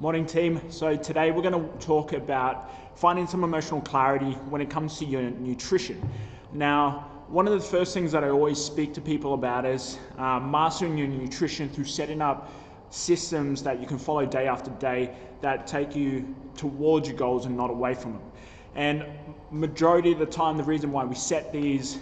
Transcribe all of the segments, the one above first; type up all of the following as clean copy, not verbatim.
Morning team. So today we're going to talk about finding some emotional clarity when it comes to your nutrition. Now, one of the first things that I always speak to people about is mastering your nutrition through setting up systems that you can follow day after day that take you towards your goals and not away from them. And majority of the time, the reason why we set these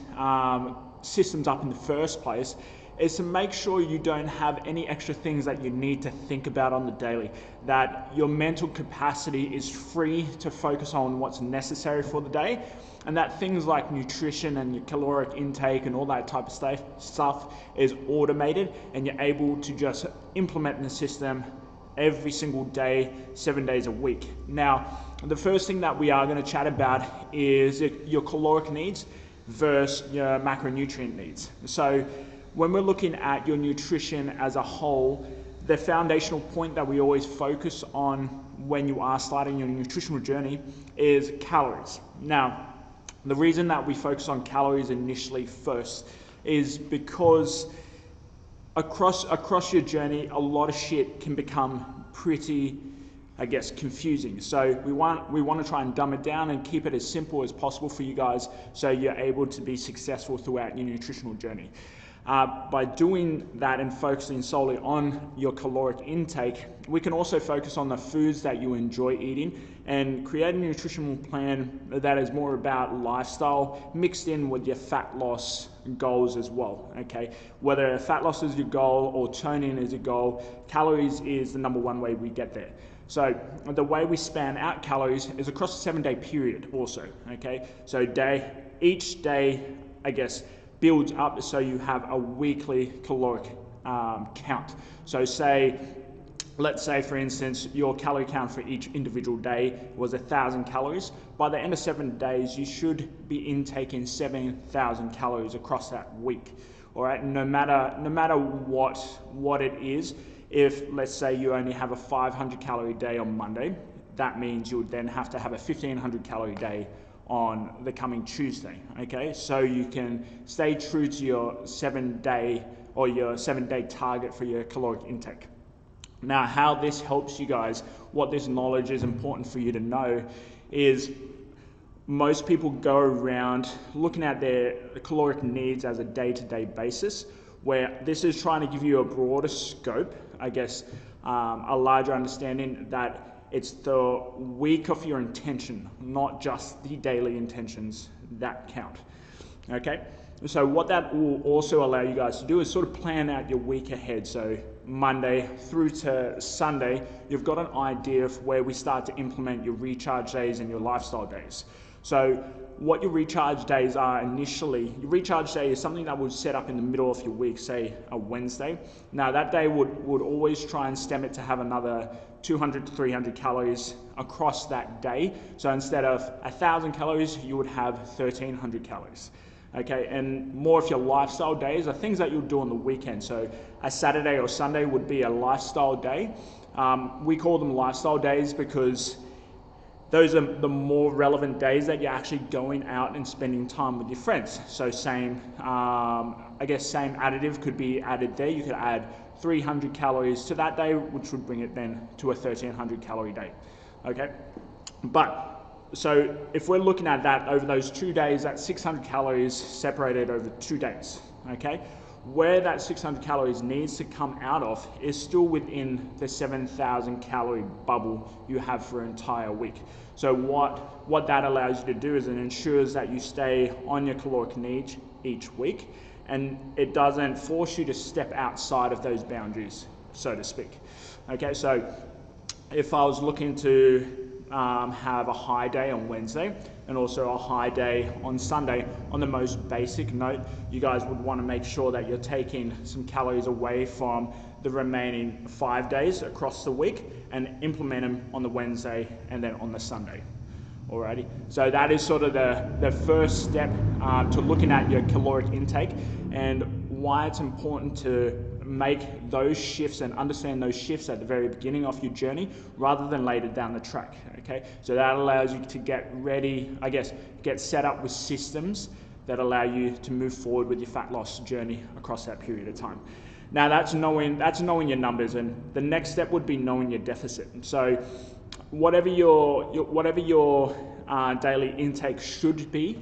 systems up in the first place is to make sure you don't have any extra things that you need to think about on the daily, that your mental capacity is free to focus on what's necessary for the day, and that things like nutrition and your caloric intake and all that type of stuff is automated and you're able to just implement in the system every single day, 7 days a week. Now, the first thing that we are going to chat about is your caloric needs versus your macronutrient needs. So when we're looking at your nutrition as a whole, the foundational point that we always focus on when you are starting your nutritional journey is calories. Now, the reason that we focus on calories initially first is because across your journey, a lot of shit can become pretty, confusing. So we want to try and dumb it down and keep it as simple as possible for you guys so you're able to be successful throughout your nutritional journey. By doing that and focusing solely on your caloric intake, we can also focus on the foods that you enjoy eating and create a nutritional plan that is more about lifestyle mixed in with your fat loss goals as well, okay? Whether fat loss is your goal or toning is your goal, calories is the number one way we get there. So the way we span out calories is across a 7-day period also, okay? So each day, builds up so you have a weekly caloric count. So let's say for instance, your calorie count for each individual day was 1,000 calories. By the end of 7 days, you should be intaking 7,000 calories across that week. All right, no matter what it is. If let's say you only have a 500 calorie day on Monday, that means you would then have to have a 1,500 calorie day on the coming Tuesday, okay? So you can stay true to your 7-day target for your caloric intake. Now, how this helps you guys, what this knowledge is important for you to know is most people go around looking at their caloric needs as a day-to-day basis, where this is trying to give you a broader scope, a larger understanding that it's the week of your intention, not just the daily intentions that count, okay? So what that will also allow you guys to do is sort of plan out your week ahead. So Monday through to Sunday, you've got an idea of where we start to implement your recharge days and your lifestyle days. So what your recharge days are initially, your recharge day is something that would set up in the middle of your week, say a Wednesday. Now that day would always try and stem it to have another 200 to 300 calories across that day. So instead of 1,000 calories, you would have 1,300 calories. Okay, and more of your lifestyle days are things that you'll do on the weekend. So a Saturday or Sunday would be a lifestyle day. We call them lifestyle days because those are the more relevant days that you're actually going out and spending time with your friends. So same additive could be added there. You could add 300 calories to that day, which would bring it then to a 1,300 calorie day, okay? So if we're looking at that over those 2 days, that's 600 calories separated over 2 days, okay? Where that 600 calories needs to come out of is still within the 7,000 calorie bubble you have for an entire week. So what that allows you to do is it ensures that you stay on your caloric needs each week, and it doesn't force you to step outside of those boundaries, so to speak. Okay, so if I was looking to have a high day on Wednesday and also a high day on Sunday, on the most basic note, you guys would want to make sure that you're taking some calories away from the remaining 5 days across the week and implement them on the Wednesday and then on the Sunday. Alrighty, so that is sort of the first step to looking at your caloric intake and why it's important to make those shifts and understand those shifts at the very beginning of your journey rather than later down the track, okay? So that allows you to get ready, get set up with systems that allow you to move forward with your fat loss journey across that period of time. Now that's knowing your numbers, and the next step would be knowing your deficit. So whatever your daily intake should be,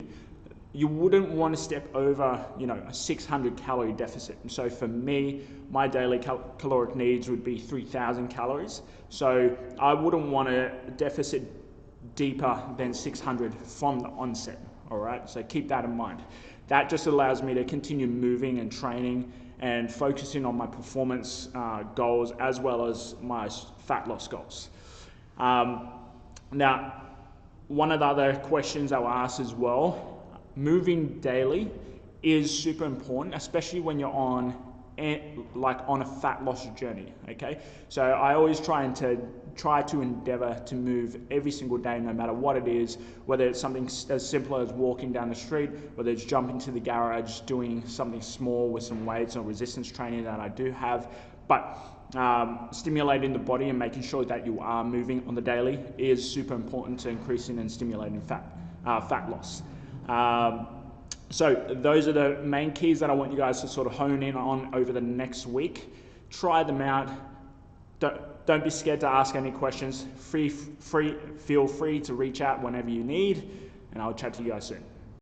you wouldn't want to step over, a 600 calorie deficit. And so for me, my daily caloric needs would be 3,000 calories. So I wouldn't want a deficit deeper than 600 from the onset. All right, so keep that in mind. That just allows me to continue moving and training and focusing on my performance goals as well as my fat loss goals. Now, one of the other questions I will ask as well, moving daily is super important, especially when you're on a fat loss journey, okay? So I always try to endeavor to move every single day, no matter what it is, whether it's something as simple as walking down the street, whether it's jumping to the garage, doing something small with some weights or resistance training that I do have, but stimulating the body and making sure that you are moving on the daily is super important to increasing and stimulating fat loss. So those are the main keys that I want you guys to sort of hone in on over the next week. Try them out. Don't be scared to ask any questions. Feel free to reach out whenever you need, and I'll chat to you guys soon.